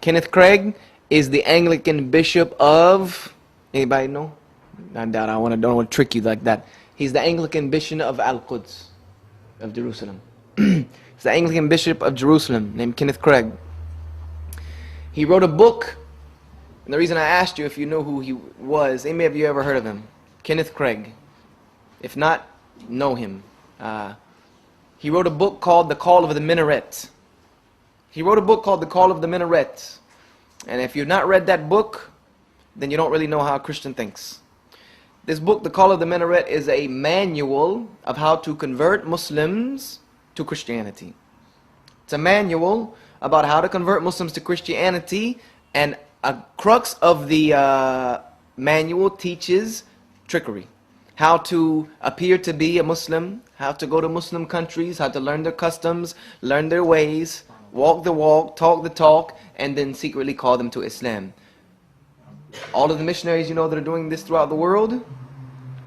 Kenneth Craig is the Anglican bishop of, anybody know? I doubt I don't want to trick you like that. He's the Anglican bishop of Al-Quds, of Jerusalem. He's the Anglican bishop of Jerusalem named Kenneth Craig. He wrote a book, and the reason I asked you if you know who he was, any of you ever heard of him? Kenneth Craig. If not, know him. He wrote a book called The Call of the Minaret. He wrote a book called The Call of the Minaret. And if you've not read that book, then you don't really know how a Christian thinks. This book, The Call of the Minaret, is a manual of how to convert Muslims to Christianity. It's a manual about how to convert Muslims to Christianity, and a crux of the manual teaches trickery. How to appear to be a Muslim, how to go to Muslim countries, how to learn their customs, learn their ways, walk the walk, talk the talk, and then secretly call them to Islam. All of the missionaries that are doing this throughout the world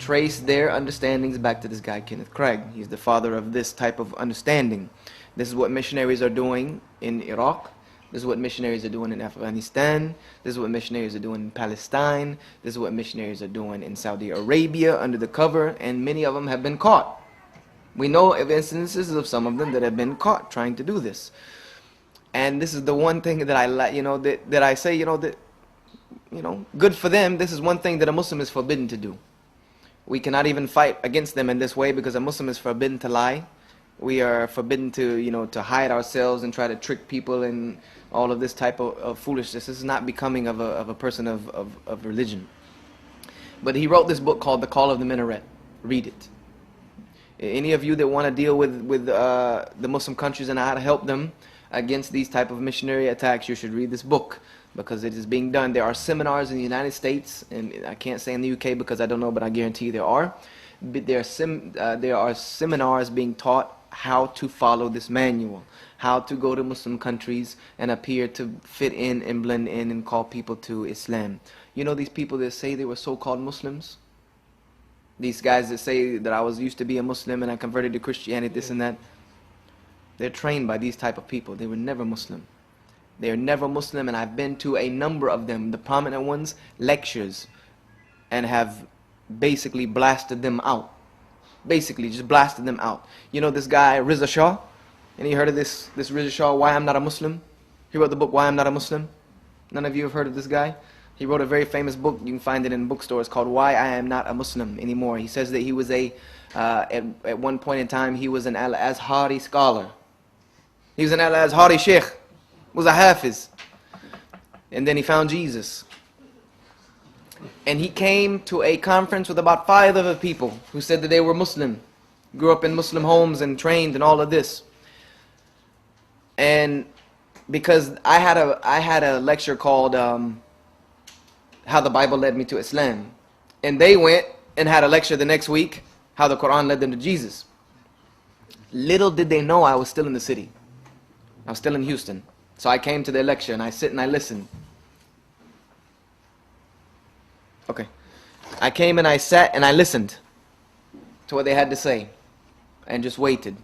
trace their understandings back to this guy, Kenneth Craig. He's the father of this type of understanding. This is what missionaries are doing in Iraq. This is what missionaries are doing in Afghanistan. This is what missionaries are doing in Palestine. This is what missionaries are doing in Saudi Arabia under the cover, and many of them have been caught. We know of instances of some of them that have been caught trying to do this. And this is the one thing that I like, that I say, good for them. This is one thing that a Muslim is forbidden to do. We cannot even fight against them in this way because a Muslim is forbidden to lie. We are forbidden to, to hide ourselves and try to trick people and all of this type of foolishness. This is not becoming of a person of religion. But he wrote this book called The Call of the Minaret. Read it. Any of you that want to deal with the Muslim countries and how to help them against these type of missionary attacks, you should read this book, because it is being done. There are seminars in the United States, and I can't say in the UK because I don't know, but I guarantee there are. But there are seminars being taught how to follow this manual, how to go to Muslim countries and appear to fit in and blend in and call people to Islam. These people that say they were so-called Muslims? These guys that say that I used to be a Muslim and I converted to Christianity, this and that. They're trained by these type of people. They were never Muslim. They are never Muslim, and I've been to a number of them, the prominent ones, lectures, and have basically blasted them out. Basically, just blasted them out. This guy, Riza Shah? Any heard of this Riza Shah, Why I'm Not a Muslim? He wrote the book, Why I'm Not a Muslim. None of you have heard of this guy? He wrote a very famous book. You can find it in bookstores called Why I Am Not a Muslim Anymore. He says that he was at one point in time, he was an Al-Azhari scholar. He was an Al-Azhari sheikh. Was a hafiz. And then he found Jesus. And he came to a conference with about 5 other people who said that they were Muslim, grew up in Muslim homes and trained and all of this. And because I had a lecture called How the Bible Led Me to Islam, and they went and had a lecture the next week, How the Quran Led Them to Jesus. Little did they know I was still in the city. I was still in Houston. So I came to their lecture and I sit and I listen. Okay. I came and I sat and I listened to what they had to say and just waited.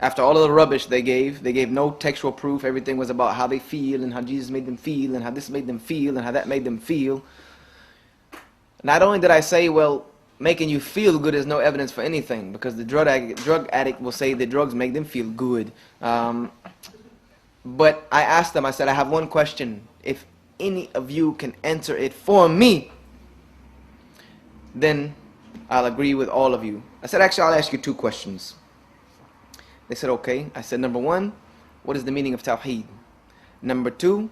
After all of the rubbish they gave no textual proof. Everything was about how they feel and how Jesus made them feel and how this made them feel and how that made them feel. Not only did I say, well, making you feel good is no evidence for anything, because the drug addict will say that drugs make them feel good. But I asked them, I said, I have one question. If any of you can answer it for me, then I'll agree with all of you. I said, actually, I'll ask you 2 questions. They said, okay. I said, number 1, what is the meaning of Tawheed? Number 2,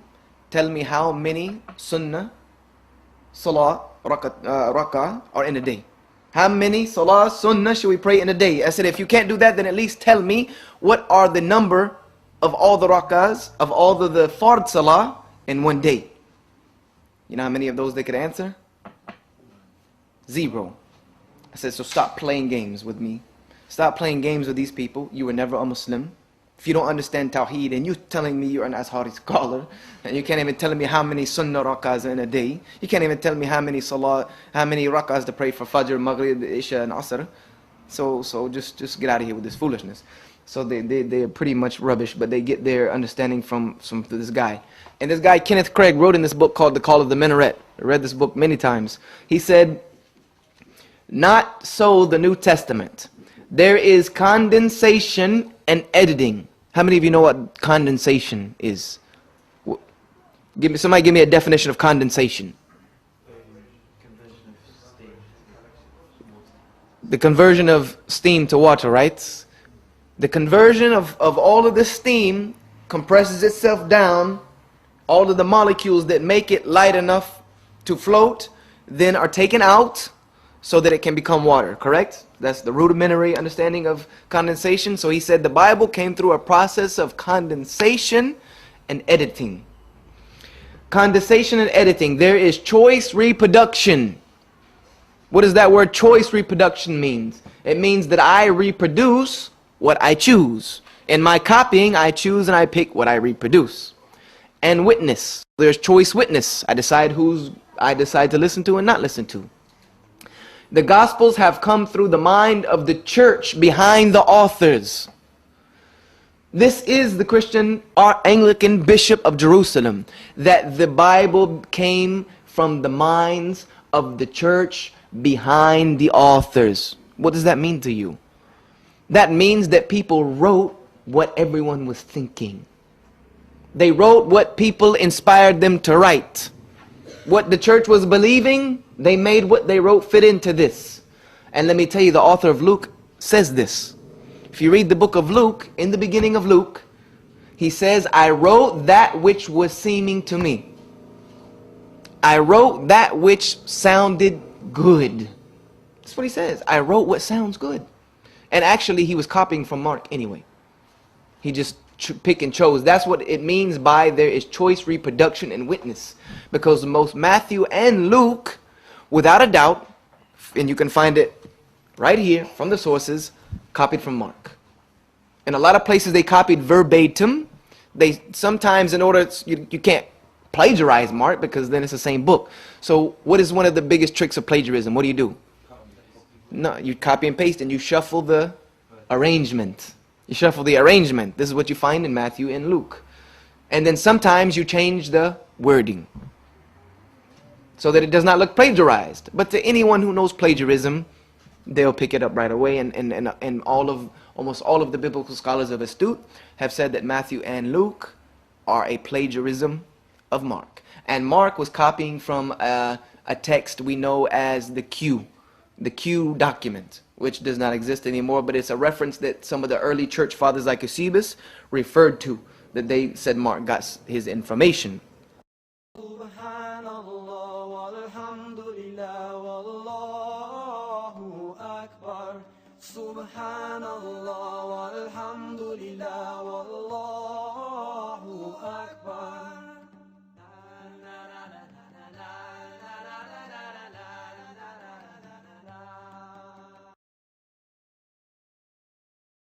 tell me how many sunnah, salah, rak'ah are in a day. How many salah, sunnah should we pray in a day? I said, if you can't do that, then at least tell me what are the number of all the rak'ahs, of all the fard salah in one day. You know how many of those they could answer? 0. I said, so stop playing games with me. Stop playing games with these people. You were never a Muslim. If you don't understand Tawheed and you're telling me you're an Azhari scholar, and you can't even tell me how many sunnah rak'ahs in a day, you can't even tell me how many rak'ahs to pray for Fajr, Maghrib, Isha and Asr. So just get out of here with this foolishness. So they're pretty much rubbish, but they get their understanding from this guy. And this guy, Kenneth Craig, wrote in this book called The Call of the Minaret. I read this book many times. He said, not so the New Testament. There is condensation and editing. How many of you know what condensation is? Somebody give me a definition of condensation. The conversion of steam to water, right? The conversion of all of this steam compresses itself down. All of the molecules that make it light enough to float then are taken out so that it can become water, correct? That's the rudimentary understanding of condensation. So he said the Bible came through a process of condensation and editing. Condensation and editing. There is choice reproduction. What does that word choice reproduction means? It means that I reproduce what I choose. In my copying, I choose and I pick what I reproduce. And witness. There's choice witness. I decide to listen to and not listen to. The Gospels have come through the mind of the church behind the authors. This is the Christian Anglican Bishop of Jerusalem, that the Bible came from the minds of the church behind the authors. What does that mean to you? That means that people wrote what everyone was thinking. They wrote what people inspired them to write. What the church was believing, they made what they wrote fit into this. And let me tell you, the author of Luke says this. If you read the book of Luke, in the beginning of Luke, he says, I wrote that which was seeming to me. I wrote that which sounded good. That's what he says. I wrote what sounds good. And actually, he was copying from Mark anyway. He just pick and chose. That's what it means by there is choice, reproduction, and witness. Because both Matthew and Luke, without a doubt, and you can find it right here from the sources, copied from Mark. In a lot of places they copied verbatim. They sometimes, in order, you can't plagiarize Mark because then it's the same book. So what is one of the biggest tricks of plagiarism? What do? No, you copy and paste and you shuffle the arrangement. You shuffle the arrangement. This is what you find in Matthew and Luke. And then sometimes you change the wording so that it does not look plagiarized. But to anyone who knows plagiarism, they'll pick it up right away. And almost all of the biblical scholars of Astute have said that Matthew and Luke are a plagiarism of Mark. And Mark was copying from a text we know as the Q document, which does not exist anymore, but it's a reference that some of the early church fathers like Eusebius referred to, that they said Mark got his information. Subhanallah.